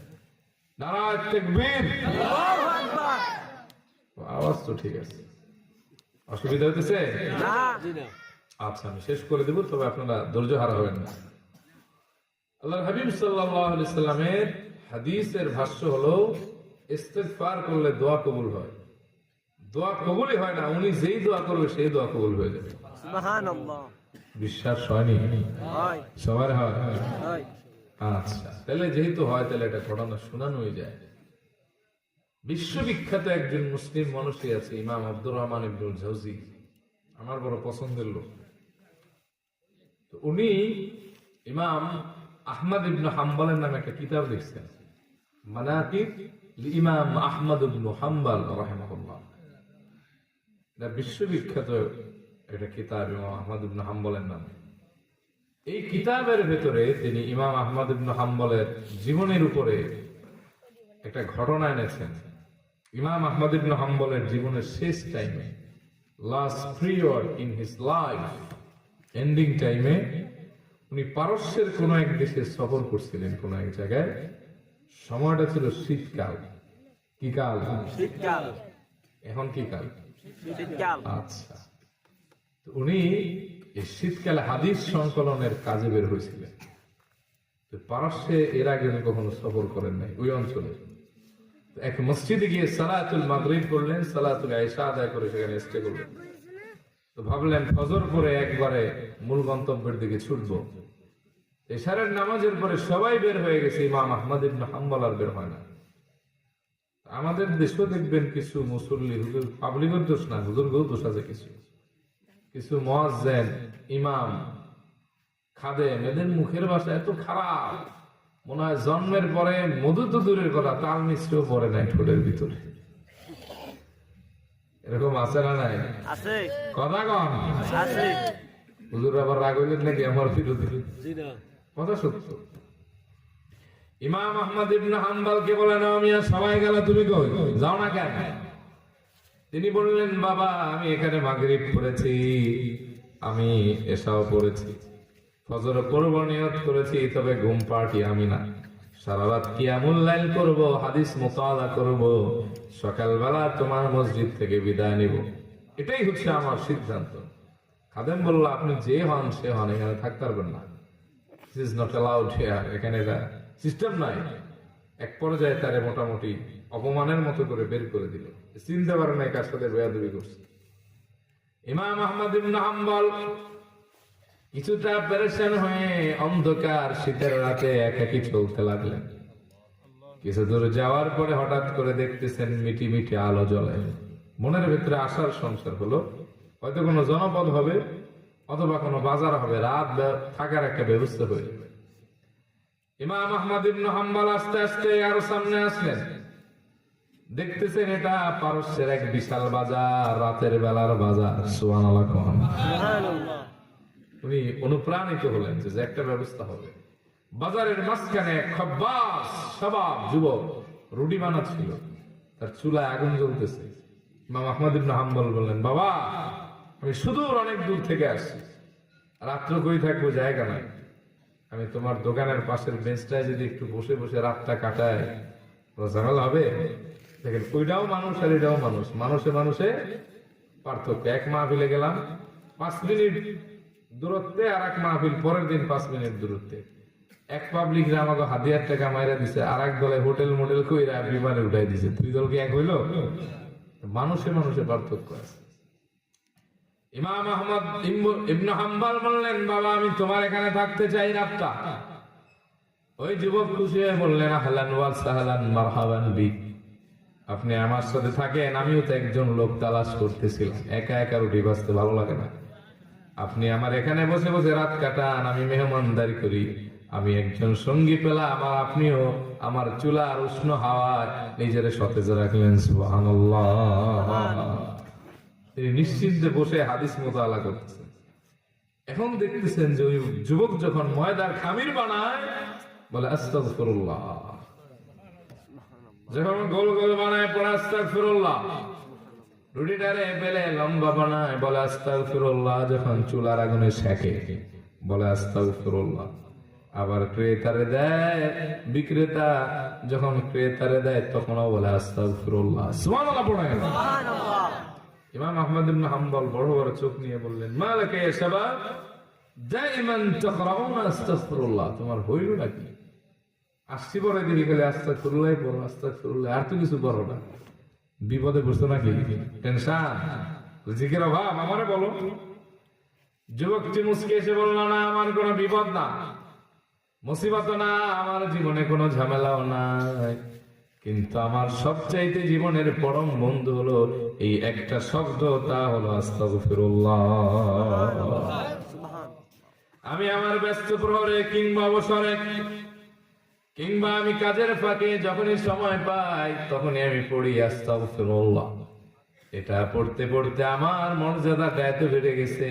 নারায়ে তাকবীর। আল্লাহু আকবার। আওয়াজ তো ঠিক আছে, অসুবিধা হইতেছে? না। আচ্ছা, আমি শেষ করে দেব, তবে আপনারা ধৈর্য হারা হবেন না। আল্লাহর হাবিব সাল্লাল্লাহু আলাইহি সাল্লামের হাদিসের ভাষ্য হলো, ইস্তেগফার করলে দোয়া কবুল হয়। দোয়া কবুলই হয় না, উনি যেই দোয়া করবে সেই দোয়া কবুল হয়ে যাবে। সুবহানাল্লাহ। বিশ্বাস হয়নি? হয়। সবার হয়? হয়। আচ্ছা, তাহলে যেহেতু হয় তাহলে এটা ঘটনা শোনানোই যায়। বিশ্ববিখ্যাত একজন মুসলিম মানুষই আছে, ইমাম আব্দুর রহমান ইবনুল জাওজি, আমার বড় পছন্দের লোক। তো উনি ইমাম আহমদ ইবনে হাম্বলের নামে একটা কিতাব লিখছেন, মানাকিব ইমাম আহমদ ইবনে হাম্বল রাহিমাহুল্লাহ। এটা বিশ্ববিখ্যাত একটা কিতাব ইমাম আহমদ ইবনে হাম্বলের নামে। এই কিতাবের ভেতরে তিনি ইমাম আহমদ ইবনে হাম্বলের জীবনের উপরে একটা ঘটনা এনেছেন। ইমাম আহমদ ইবনে হাম্বলের জীবনের শেষ টাইমে, last period in his life, ending টাইমে উনি পারস্যের কোন এক দেশে সফর করছিলেন, কোন এক জায়গায়। সময়টা ছিল শীতকাল। কি কাল? শীতকাল। এখন কি কাল? শীতকাল। আচ্ছা, তো উনি এই শীতকালে হাদিস সংকলনের কাজে বের হয়েছিলেন। তো পারস্যে এর আগে উনি কখনো সফর করেন নাই ওই অঞ্চলে। তো এক মসজিদে গিয়ে সালাতুল মাগরিব করলেন, সালাতুল ইশা আদায় করে সেখানে স্টে করলেন। তো ভাবলেন ফজর পরে একবারে মূল গন্তব্যের দিকে ছুটবো। এশারের নামাজের পরে সবাই বের হয়ে গেছে, ইমাম আহমদ ইবনে হাম্বল আর বের হয় না। আমাদের দেশেও দেখবেন কিছু মুসল্লি, হুজুর পাবলিকের দোষ না, হুজুরকেও দোষ আছে, কিছু কিছু মুয়াজ্জিন, ইমাম, খাদেম, এদের মুখের ভাষা এত খারাপ, মনে হয় জন্মের পরে মধু তো দূরের কথা, তাল মিশ্রেও পড়ে নাই ঠোঁটের ভিতরে। এরকম আছে না নাই? আছে। কথা কম আছে। হুজুর আবার রাগ হইলেন নাকি আমার বিরোধী? কথা সত্য। ইমাম আহমদ ইবনে হাম্বলকে বলেন, মিয়া সবাই গেল, তুমি কই যাও না কেন? তিনি বললেন, বাবা আমি এখানে মাগরিব পড়েছি, আমি এশাও পড়েছি, ফজর পড়ব নিয়ত করেছি, তবে ঘুম পাড়ি আমি না। সারা রাত কিয়ামুল লাইল করব, হাদিস মুতালা করব, সকালবেলা তোমার মসজিদ থেকে বিদায় নিব, এটাই হচ্ছে আমার সিদ্ধান্ত। খাদেম বলল, আপনি যে হন সে হন, এখানে থাকতে পারবেন না। This is not allowed here, এখানে এটা সিস্টেম নাই। এক পর্যায়ে তারে মোটামুটি অপমানের মতো করে বের করে দিল, চিনতে পারে না কার সাথে বেয়াদবি করছে। ইমাম আহমদ ইবনে হাম্বল কিছুটা পেরেশান হয়ে অন্ধকার শীতের রাতে একাকী চলতে লাগলেন। কিছু দূর যাওয়ার পরে হঠাৎ করে দেখতেছেন মিটি মিটি আলো জ্বলে। মনের ভিতরে আশার সংসার হলো, হয়তো কোনো জনপদ হবে অথবা কোনো বাজার হবে, রাত থাকার একটা ব্যবস্থা হয়ে যাবে। ইমাম আহমদ ইবনে হাম্বল আস্তে আস্তে আরো সামনে আসলেন, দেখতেছেন এটা পারস্যের এক বিশাল বাজার, রাতের বেলার বাজার। সুবহানাল্লাহ। উনি অনুপ্রাণিত হলেন যে একটা ব্যবস্থা হবে। বাজারের মাঝখানে খব্বাস শাবাব যুবক রুটি বানাচ্ছিল, তার চুলায় আগুন জ্বলতেছে। ইমাম আহমদ ইবনে হাম্বল বললেন, বাবা আমি সুদূর অনেক দূর থেকে আসছি, রাত্র কই থাকবো, জায়গা নাই, আমি তোমার দোকানের পাশের বেঞ্চটায় যদি একটু বসে বসে রাতটা কাটাই, ঝামেলা হবে। দেখেন, ওইটাও মানুষ আর এটাও মানুষ, মানুষে মানুষে পার্থক্য। এক মাহফিলে গেলাম 5 মিনিট দূরত্বে, আর এক মাহফিল পরের দিন 5 মিনিট দূরত্বে। এক পাবলিকরা আমাকে হাতিয়ার টাকা মাইরা দিছে, আর এক দলে হোটেল মোটেল কইরা বিমানে উঠাই দিছে। 2 দল কি এক হইল? মানুষে মানুষে পার্থক্য আছে। ইমাম আহমদ ইবনে হাম্বল বললেন, বাবা আমি তোমার এখানে থাকতে চাই রাতটা। ওই যুবক খুশি হয়ে বললেন, আহলান ওয়া সাহলান মারহাবান বিক, আপনি আমার সাথে থাকেন, আমিও তো একজন লোক তালাশ করতেছিলাম, একা একা রুটি বাঁচতে ভালো লাগে না, আপনি আমার এখানে বসে বসে রাত কাটান, আমি মেহমানদারি করি, আমি একজন সঙ্গী পেলাম, আর আপনিও আমার চুলার উষ্ণ হাওয়ায় নিজের সতেজ রাখলেন। সুবহানাল্লাহ। তিনি নিশ্চিন্তে বসে হাদিস মুতালা করতেছেন। এখন দেখতেছেন যে ওই যুবক যখন ময়দার খামির বানায় বলে আস্তাগফিরুল্লাহ, যখন গোল গোল বানায় পড়ে আস্তাগফিরুল্লাহ, রুটিটারে বেলে লম্বা বানায় বলে আস্তাগফিরুল্লাহ, যখন চুলার আগুনে সেকে বলে আস্তাগফিরুল্লাহ। আবার ক্রেতারে দেয়, বিক্রেতা যখন ক্রেতারে দেয় তখনও বলে আস্তাগফিরুল্লাহ। সুবহানাল্লাহ পড়ে গেল। ইমাম আহমদ ইবনে হাম্বল বড় বড় চোখ নিয়ে বললেন, মালাকা ইয়া শাবাব দাইমান তাকরাউনা আস্তাগফিরুল্লাহ, তোমার হইল নাকি? আসছি পরে দেখি খালি আস্তাগফিরুল্লাহ পড়ো, আস্তাগফিরুল্লাহ, আর তো কিছু করো না। বিপদে পড়ছো নাকি? টেনশন, জিকির অভাব, আমারে বলো। যুবকটি মুস্কে এসে বলল, না আমার কোনো বিপদ না, মুসিবত না, আমার জীবনে কোনো ঝামেলাও নাই, কিন্তু আমার সবচাইতে জীবনের পরম বন্ধু হলো এই একটা শব্দ, তা হলো আস্তাগফিরুল্লাহ। আমি আমার ব্যস্ত প্রহরে কিংবা অবসরে কিংবা আমি কাজের ফাঁকে যখনই সময় পাই তখনই আমি পড়ি আস্তাগফিরুল্লাহ। এটা পড়তে পড়তে আমার মর্যাদাটা এত বেড়ে গেছে,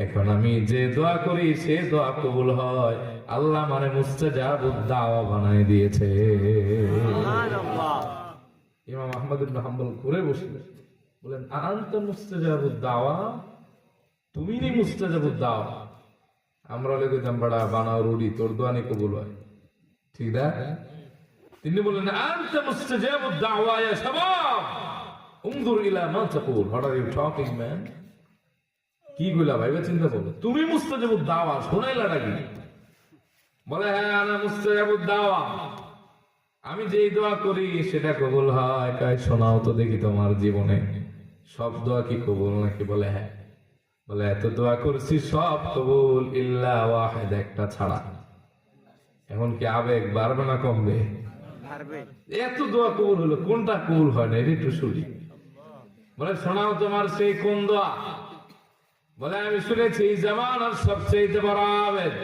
এখন আমি যে দোয়া করি সে দোয়া কবুল হয়। আল্লাহ মানে মুস্তাজাবুদ দাওয়া বানায় দিয়েছে। ইমাম আহমদ ইবনে হাম্বল ঘুরে বসলেন, বলেন, আনতা মুস্তাজাবুদ দাওয়া, তুমি নি মুস্তাজাবুদ দাওয়া। আমরা লেগে জাম্বাড়া বানাও রুডি, তোর দোয়া নি কবুল হয়, ঠিক না? তিনি বললেন, আনতা মুস্তাজাবুদ দাওয়া ইয়া শাবাব উনজুর ইলা মা তাকুল, what are you talking man? কি কইলা ভাইবা, চিন্তা করো, তুমি মুস্তাজাবুদ দাওয়া, শোনাইলাটা কি? বলে, হ্যাঁ আনা মুস্তাজাবুদ দাওয়া, আমি যেই দোয়া করি সেটা কবুল হয়। কয়, শোনাও তো দেখি তোমার জীবনে সব দোয়া কি কবুল নাকি? বলে হ্যাঁ। বলে, এত দোয়া করছি সব কবুল ইল্লা ওয়াহিদ, একটা ছাড়া। এখন কি আবেগ বাড়বে না কমবে? এত দোয়া কবুল হলো, কোনটা কবুল হয় না এটা একটু শুনি। বলে, শোনাও তোমার সেই কোন দোয়া? বলে, আমি শুনেছি জামানার সবচেয়ে বড় আবেদ,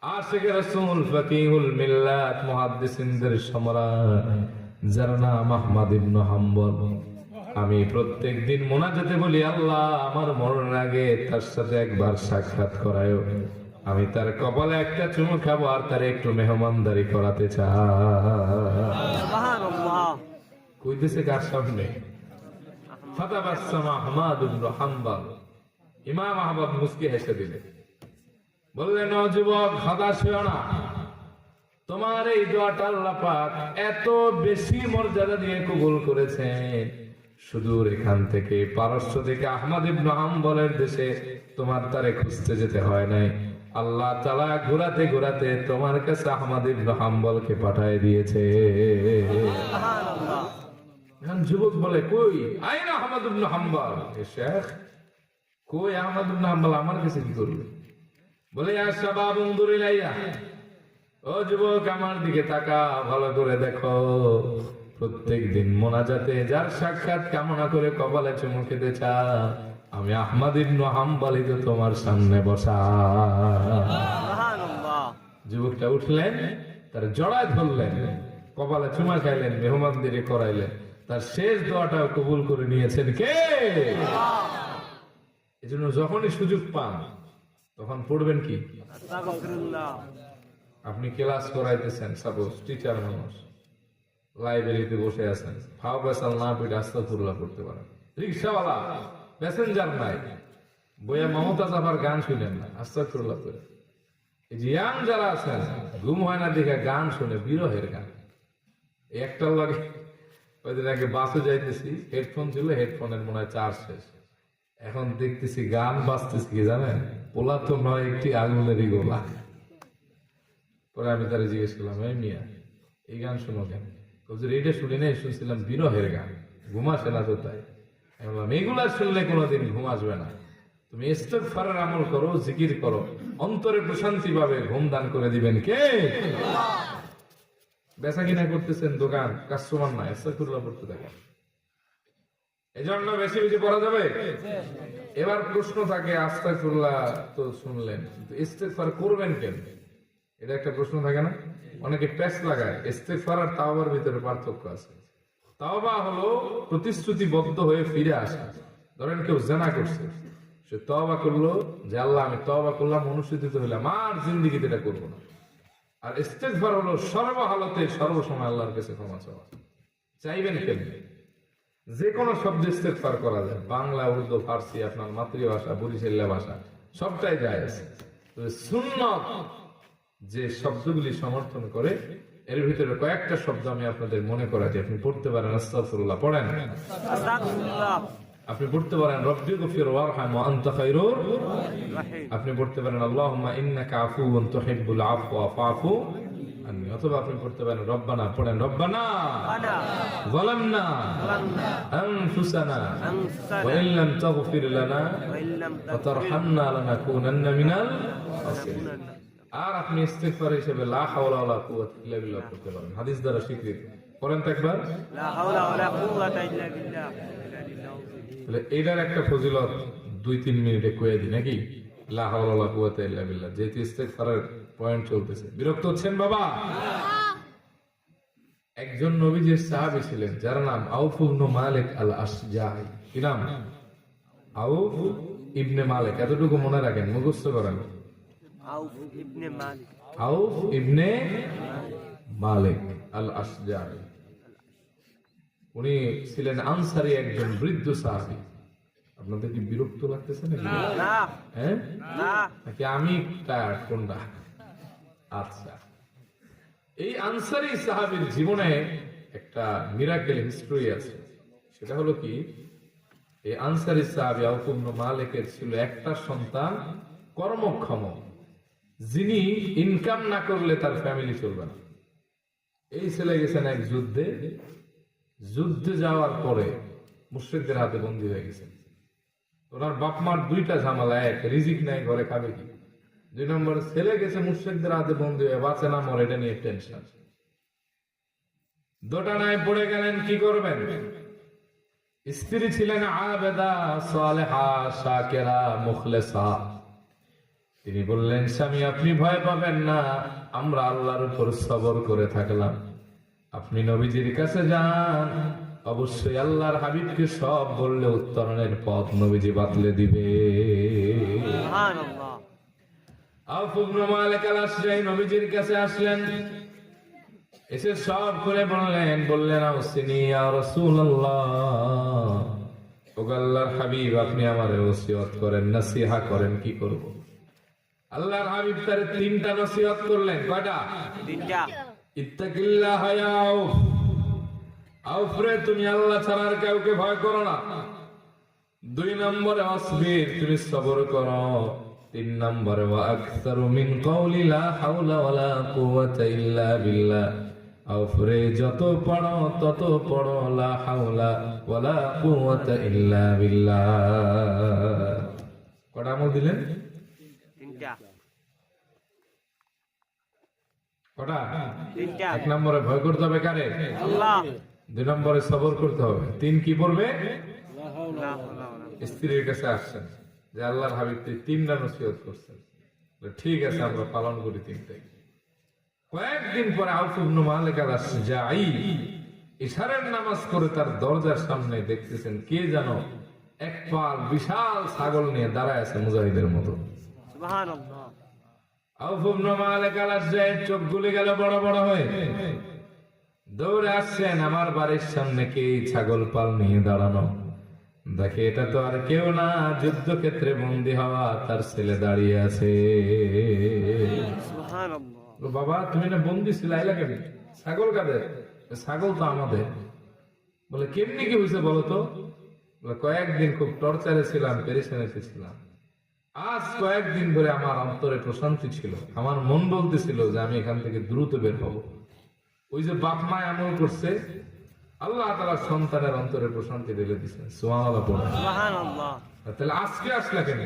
আশিক রাসূল, ফকিহুল মিল্লাত, মুহাদ্দিসিনদের সম্রাট, যার নাম আহমদ ইবনে হাম্বল। আমি প্রত্যেকদিন মুনাজাতে বলি, আল্লাহ আমার মরণের আগে তার সাথে একবার সাক্ষাৎ করায়ো। আমি তার কপালে একটা চুমু খাবো আর তার একটু মেহমানদারি করাতে চাই। সুবহানাল্লাহ। কইতেছে কার সামনে? ফাতাবাসসামা আহমাদ ইবনে হাম্বল। ইমাম আহমদ মুস্কি হেসে দিলেন, বললেন, ও যুবক, হতাশ হইও না। তোমার এই দোয়াটা আল্লাহ পাক এত বেশি মর্যাদা দিয়ে কবুল করেছেন, সুদূর এখান থেকে পারস্য থেকে আহমদ ইবনে হাম্বলের দেশে তোমার তারে খুঁজতে যেতে হয় নাই। আল্লাহ তাআলা ঘোরাতে ঘোরাতে তোমার কাছে আহমদ ইবনে হাম্বলকে পাঠিয়ে দিয়েছে। সুবহানাল্লাহ। এখন যুবক বলে, কই আইনা আহমদ ইবনে হাম্বল? এ শেখ, কই আহমদ ইবনে হাম্বল আমার কাছে কি করবে? বলে, ইয়া শাবাব উনজুর ইলাইয়া, ও যুবক আমার দিকে তাকা, ভালো করে দেখো। প্রত্যেক দিন মোনাজাতে যার সাক্ষাৎ কামনা করে কপালে চুমু খেতে চাও, আমি আহমদ ইবনে হাম্বলই তো তোমার সামনে বসা। সুবহানাল্লাহ। যুবকটা উঠলেন, তার জড়ায় ধরলেন, কপালে চুমা খাইলেন, মেহমানদারি করাইলেন। তার শেষ দোয়াটাও কবুল করে নিয়েছেন কে? এজন্য যখনই সুযোগ পান তখন পড়বেন কি? আস্তাগফিরুল্লাহ। আপনি ক্লাস করাইতেছেন, সাপোজ টিচার মানুষ, লাইব্রেরিতে বসে আছেন, ফাও পেশাল না পেটে আস্তাগফিরুল্লাহ করতে পারেন। রিক্সাওয়ালা, প্যাসেঞ্জার নাই, বইয়া মমতা জাফার গান শুনেন না, আস্তাগফিরুল্লাহ করে। এই যে ইয়াং যারা আছেন, ঘুম হয় না দেখে গান শুনে, বিরহের গান। এই একটার লাগে কয়েকদিন আগে বাসে যাইতেছি, হেডফোন ছিল, হেডফোনের মনে হয় চার্জ শেষ। এখন দেখতেছি গান বাজতেছি কি জানেন? পোলা তো নয়, একটি আগুনেরই গোলা। পরে আমি তারা জিজ্ঞেস করলাম, এই মিয়া, এই গান শুনো কেন? এটা শুনি নাই, শুনছিলাম বিরহের গান, ঘুম আসে না তো তাই। আমি বললাম, এগুলা শুনলে কোনোদিন ঘুম আসবে না। তুমি ইস্তেগফারের আমল করো, জিকির করো, অন্তরে প্রশান্তি পাবে, ঘুম দান করে দিবেন কে? বেচা কিনা করতেছেন, দোকান, কাস্টমার নাই, আস্তাগফিরুল্লাহ পড়তে থাকেন। এই জন্য বেশি বেশি পড়া যাবে। এবার প্রশ্ন থাকে, আস্তাগফিরুল্লাহ তো শুনলেন, কিন্তু ইস্তেগফার করবেন কেন? এটা একটা প্রশ্ন থাকে না? অনেকে প্যাচ লাগায়। ইস্তেগফার আর তাওবার ভিতরে পার্থক্য আছে। তাওবা হলো প্রতিশ্রুতিবদ্ধ হয়ে ফিরে আসা। ধরেন কেউ জেনা করছে, সে তওবা করলো যে আল্লাহ আমি তওবা করলাম, অনুসূচিত হইলাম, আর জিন্দেগিতে এটা করবো না। আর ইস্তেগফার হলো সর্বহালতে সর্বসময় আল্লাহর কাছে ক্ষমা চাওয়া। চাইবেন কেন? যে কোনো শব্দ ইস্তেগফার করা যায়, বাংলা, উর্দু, ফার্সি, আপনার মাতৃভাষা, বরিশাল্লা ভাষা, সবটাই জায়েজ। সুন্নাত যে শব্দগুলি সমর্থন করে, এর ভিতরে কয়েকটা শব্দ আমি আপনাদের মনে করা যে আপনি পড়তে পারেন। আস্তাগফিরুল্লাহ পড়েন, আস্তাগফিরুল্লাহ। আপনি পড়তে পারেন রব্বি গফির ওয়ারহাম ওয়া আনতা খায়রুর রাহিম। আপনি পড়তে পারেন আল্লাহুম্মা ইন্নাকা আফুউন তুহিব্বুল আফওয়া ফাফু আননি। অথবা আপনি পড়তে পারেন রব্বানা, পড়েন রব্বানা আনা যালামনা যালামনা আনফুসানা আনফুসানা ওয়া ইন লাম তাগফির লানা ওয়া ইল্লাম ওয়া তারহামনা লানাকুনান্না মিনাল খাসিরিন। আর আপনি ইস্তেগফার হিসেবে লা হাওলা ওয়ালা কুওয়াতা ইল্লা বিল্লাহ পড়তে পারেন, হাদিস দ্বারা স্বীকৃত। পড়েন তো একবার। লা হাওলা ওয়ালা কুওয়াতা ইল্লা বিল্লাহ। তাহলে এটার একটা ফজিলত 2-3 মিনিটে কয়ে দিই নাকি? লা হাওলা ওয়ালা কুওয়াতা ইল্লা বিল্লাহ, যেহেতু ইস্তেগফারের পয়েন্ট চলতেছে। বিরক্ত হচ্ছেন বাবা? একজন নবীজির সাহাবী ছিলেন যার নাম আউফ ইবনে মালিক আল আশজাই। কি নাম? আউফ ইবনে মালিক। এতটুকু মনে রাখেন, মুখস্থ করেন। আউফ ইবনে মালিক। আউফ ইবনে মালিক আল আশজাই। উনি ছিলেন আনসারী একজন বৃদ্ধ সাহাবী। আপনাদের কি বিরক্ত লাগতেছে নাকি? না হ্যাঁ, না। নাকি আমি টায়ার্ড? কোনটা? আচ্ছা, এই আনসারী সাহাবীর জীবনে একটা মিরাকেল হিস্টরি আছে। সেটা হলো কি, এই আনসারী সাহাবী আউফ ইবনে মালিকের ছিল একটা সন্তান, কর্মক্ষম, যিনি ইনকাম না করলে তার ফ্যামিলি চলবে না। এই ছেলে গেছেন এক যুদ্ধে, যুদ্ধে যাওয়ার পরে মুশরিকদের হাতে বন্দী হয়ে গেছেন। ওনার বাপ মার দুইটা ঝামেলা, এক রিজিক নাই, ঘরে খাবে কি, 2 নম্বর ছেলে গেছে মুশরিকদের হাতে বন্দী হয়ে, বাঁচে না মরে এটা নিয়ে টেনশন। দোটানায় পড়ে গেলেন, কি করবেন? স্ত্রী ছিলেন আবেদা, সালেহা, শাকিরা, মুখলেসা। তিনি বললেন, স্বামী আপনি ভয় পাবেন না, আমরা আল্লাহর উপর সবর করে থাকলাম, আপনি নবীজির কাছে যান, অবশ্যই আল্লাহর হাবিবকে সব বললে উত্তরণের পথ নবীজি বাতলে দিবে। সুবহানাল্লাহ। আউফ ইবনে মালিক আল-আশজাই নবীজির কাছে আসলেন, এসে সব করে বললেন আউসিনি ইয়া রাসূলুল্লাহ, ও আল্লাহর হাবিব আপনি আমারে ওসিয়ত করেন, নসিহা করেন, কি করব? আল্লাহর হাবিব তার তিনটা নসিহত করলেন। কয়টা? তিনটা। ইত্তাকিল্লাহ ইয়া আউফ, আউফ রে তুমি আল্লাহ ছাড়া আর কাউকে ভয় করো না। 2 নম্বরে আসবির, তুমি সবর করো। 3 নম্বরে ওয়া আকসারু মিন কওলি লা হাওলা ওয়ালা কুওয়াতা ইল্লা বিল্লাহ, আউফ রে যত পড়ো তত পড়ো লা হাওলা ওয়ালা কুওয়াতা ইল্লা বিল্লাহ। কটা আমল দিলেন? তিনটা। কটা? তিনটা। 1 নম্বরে ভয় করতে হবে কারে? আল্লাহ। 2 নম্বরে সবর করতে হবে। 3 কি পড়বে? লা হাওলা ওয়ালা কুওয়াতা। স্ত্রীর কাছে আসছেন যে আল্লাহর হাবিব 3টা নসিহত করছেন, ঠিক আছে আমরা পালন করি 3টাই। কয়েকদিন পরে আউফ ইবনে মালিক আল-আশজাই ইশারার নামাজ করে তার দরজার সামনে দেখতেছেন কে জানো এক পাল বিশাল ছাগল নিয়ে দাঁড়ায় আছে মুজাহিদের মতো। সুবহানাল্লাহ। আউফ ইবনে মালিক আল-আশজাই চোখ গুলে গেল বড় বড় হয়ে, দৌড়ে আসছেন, আমার বাড়ির সামনে কে ছাগল পাল নিয়ে দাঁড়ানো? দেখে এটা তো আর কেউ না, যুদ্ধক্ষেত্রে বন্দী হওয়া তার ছেলে দাঁড়িয়ে আছে। সুবহানাল্লাহ। বাবা তুমি না বন্দী ছিল, আইলা কেন? ছাগল কাদের? ছাগল তো আমাদের। বলে কেমনি কি হয়েছে বলো তো? বলে কয়েকদিন খুব টর্চারে ছিলাম, পেরেশানিতে ছিলাম। আজ কয়েকদিন ধরে আমার অন্তরে প্রশান্তি ছিল, আমার মন বলতেছিল যে আমি এখান থেকে দ্রুত বের হব। ওই যে বাপ মা আমল করছে, আল্লাহ তাআলা সন্তানের অন্তরে প্রশান্তি ঢেলে দিয়েছেন। সুবহানাল্লাহ পড়ে। সুবহানাল্লাহ। তাহলে আজকে আসলা কেন?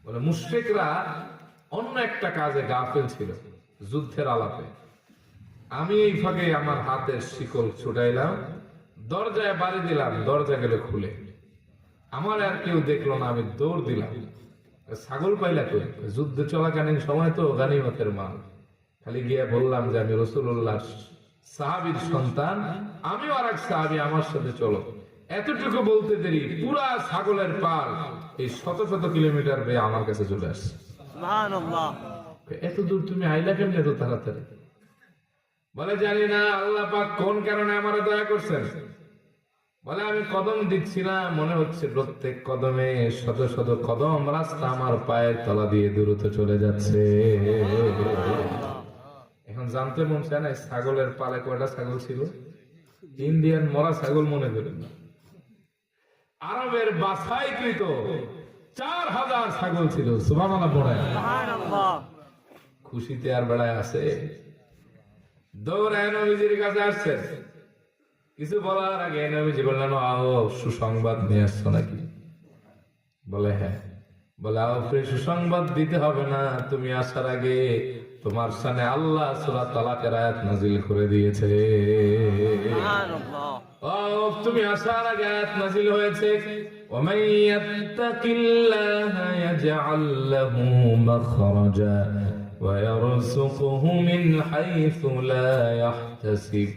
বলে মুশরিকরা অন্য একটা কাজে গাফিল ছিল, যুদ্ধের আলাপে। আমি এই ফাঁকে আমার হাতের শিকল ছুটাইলাম, দরজায় বাড়ি দিলাম, দরজা গেলে খুলে। আমার আর কেউ দেখলো না, আমি দৌড় দিলাম। ছাগল পাইলা কই? যুদ্ধ চলাকালীন সময় তো গানিমতের মাল। খালি গিয়ে বললাম যে আমি রাসূলুল্লাহ সাহাবীর সন্তান, আমিও আর এক সাহাবী, আমার সাথে চলো। এতটুকু বলতে দেরি পুরা ছাগলের পাল এই শত শত কিলোমিটার বেয়ে আমার কাছে চলে আসছে। সুবহানাল্লাহ। এত দূর তুমি আইলা কেমনে এত তাড়াতাড়ি? বলে জানি না আল্লাহ পাক কোন কারণে আমার দয়া করছেন। বলে আমি কদম দিচ্ছিলাম, মনে হচ্ছে প্রত্যেক কদমে শত শত কদম রাস্তা আমার পায়ের তলা দিয়ে দ্রুত চলে যাচ্ছে। এখন জানতে মন চায় না ছাগলের পালে কয়টা ছাগল ছিল? ইন্ডিয়ান মরা ছাগল মনে করেন না, আরবের বাছাইকৃত 4000 ছাগল ছিল। সুবহানাল্লাহ পড়ে। সুবহানাল্লাহ। খুশিতে আর বেড়ায় আছে, দৌড়ায় নবীজির কাছে আসছেন। কিছু বলার আগে নবীজি বললেন আও সুসংবাদ নিয়ে আসছো নাকি? বলে হ্যাঁ। বলে আও সুসংবাদ দিতে হবে না, তুমি আসার আগে তোমার সামনে আল্লাহ সূরা তালাকের আয়াত নাযিল করে দিয়েছে। সুবহানাল্লাহ। ও তুমি আসার আগে আয়াত নাযিল হয়েছে, ومن يتق الله يجعل له مخرجا ويرزقه من حيث لا يحتسب।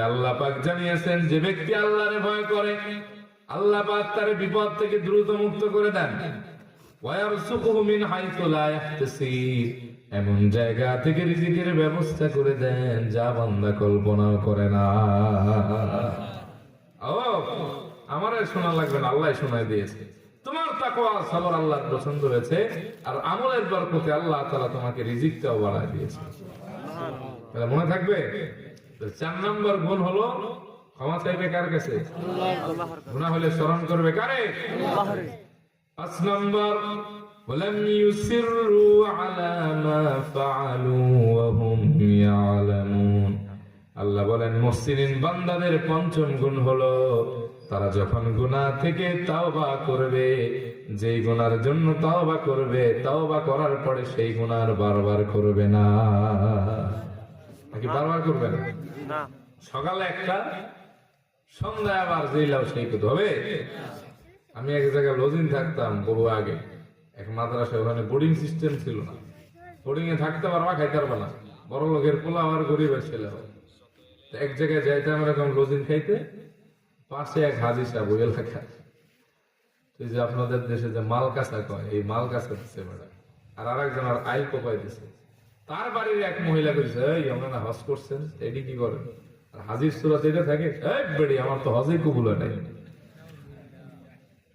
আল্লাহ পাক জানিয়েছেন যে ব্যক্তি আল্লাহরে ভয় করে, আল্লাহ পাক তার বিপদ থেকে দ্রুত মুক্ত করে দেন। ওয়ায়ারযুকুহু মিন হাইসু লা ইয়াহতাসিব, এমন জায়গা থেকে রিজিকের ব্যবস্থা করে দেন যা বান্দা কল্পনাও করে না। আমারে শোনা লাগবে না, আল্লাহ শোনায় দিয়েছে। তোমার তাকওয়া সবর আল্লাহর পছন্দ হয়েছে, আর আমলের বরকতে আল্লাহ তাআলা তোমাকে রিজিকটাও বাড়ায় দিয়েছে। তাহলে মনে থাকবে 4 নম্বর গুণ হলো ক্ষমা চাইবে কার কাছে? গুনাহ হলে স্মরণ করবে কারে? 5 নম্বর ওয়ালাম ইউসিররু আলা মা ফাআলু ওয়া হুম ইয়ালামুন। আল্লাহ বলেন মুহসিনিন বান্দাদের 5ম গুণ হলো তারা যখন গুনাহ থেকে তাওবা করবে, যেই গুনার জন্য তাওবা করবে, তাওবা করার পরে সেই গুনাহ আর বারবার করবে না। নাকি বারবার করবে না? না। সকালে একটা, সন্ধ্যায় আবার যেইলাও সেই কথা হবে। আমি এক জায়গায় লজিং থাকতাম বহু আগে, এক মাদ্রাসা, ওখানে বোর্ডিং সিস্টেম ছিল না। বোর্ডিং এ থাকতে পারবা, খাইতে পারবা না, বড় লোকের পোলা আর গরিবের ছেলে হয়। এক জায়গায় যাইতাম এরকম লজিং খাইতে, পাশে এক হাজি সাহেব ওই এলাকা, যে আপনাদের দেশে যে মাল কাঁচা কয়, এই মাল কাঁচা দিচ্ছে বেড়া। আর আরেকজন আর আইল কোপাই দিছে। তার বাড়ির এক মহিলা কইছে, এই আমরা না হজ করছেন, এডি কি করেন? আর হাজির সুরাত এটা থাকে, এই বেড়ি আমার তো হজে কবুল হয় নাই।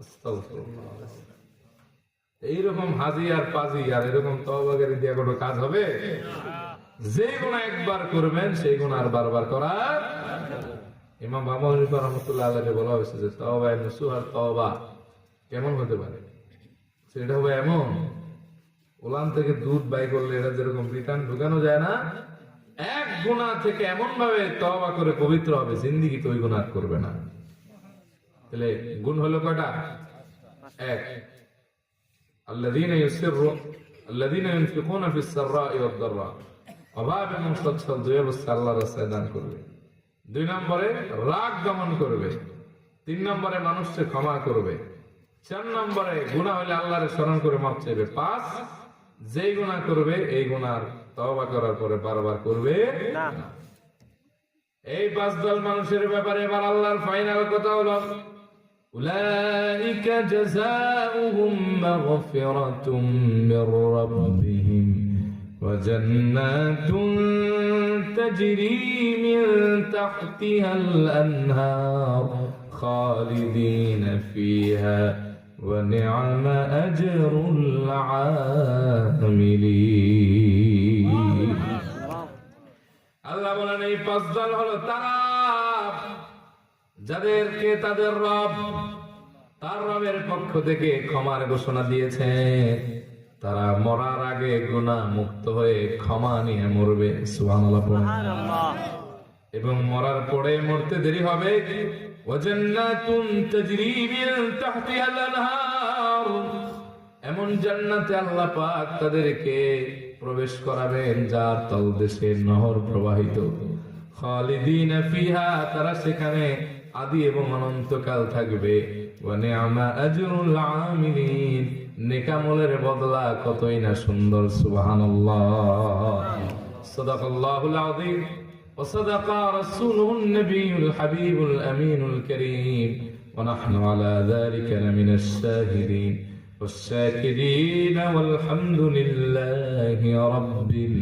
আস্তাগফিরুল্লাহ। এইরকম হাজি আর পাজি আর এরকম তওবাগারি দিয়ে কোনো কাজ হবে? যে গুনাহ একবার করবেন সেই গুনাহ আর বারবার করা। ইমাম আবু হানিফা রাহমাতুল্লাহ আলাইহি বলা হয়েছে যে তওবা নসুহার তওবা কেমন হতে পারে? সেটা হবে এমন, ওলান থেকে দুধ বাই করলে এটা যেরকম রিটার্ন ঢুকানো যায় না, এক গুনাহ থেকে এমন ভাবে তওবা করে পবিত্র হবে, জিন্দেগিতে ওই গুনাহ আর করবে না। তাহলে গুণ হলো কয়টা? এক, الذين ينفقون في السراء والضراء, অভাব এবং সচ্ছল দুই অবস্থায় আল্লাহর রাস্তায় দান করবে। দুই নম্বরে রাগ দমন করবে। তিন নম্বরে মানুষকে ক্ষমা করবে। চার নম্বরে গুনাহ হলে আল্লাহরে স্মরণ করে মাপ চাইবে। পাঁচ, যেই গুনাহ করবে এই গুনার তওবা করার পরে বারবার করবে না। এই পাঁচ দল মানুষের ব্যাপারে এবার আল্লাহর ফাইনাল কথা হলো, أولئك جزاؤهم مغفرة من ربهم وجنات تجري من تحتها الأنهار خالدين فيها ونعم أجر العاملين. আল্লাহ বলেন এই পাঁচ দল হলো তারা যাদেরকে তাদের রব তার রবের পক্ষ থেকে ক্ষমার ঘোষণা দিয়েছে। তারা মরার আগে গুনাহ মুক্ত হয়ে ক্ষমা নিয়ে মরবে। সুবহানাল্লাহ। সুবহানাল্লাহ। এবং মরার পরে মরতে দেরি হবে। ওয়াজান্নাতুন তাজরি মিন তাহতিহাল আনহার, এমন জান্নাতে আল্লাহ পাক তাদেরকে প্রবেশ করাবেন যার তলদেশে নহর প্রবাহিত। খালিদিনা ফিহা, তারা সেখানে আদি এবং অনন্তকাল থাকবে। ওয়া নি'মা আজরুল আমিলিন, নেকামলের বদলা কতই না সুন্দর। সুবহানাল্লাহ। সাদাকাল্লাহুল আযীম ওয়া সাদাকা রাসূলুহুন নবিয়ুল হাবিবুল আমিনুল কারীম ওয়া নাহনু আলা যালিকা লামিনাশ শাহিদিন ওয়াশ শাকিরিন ওয়াল হামদুলিল্লাহি রাব্বিল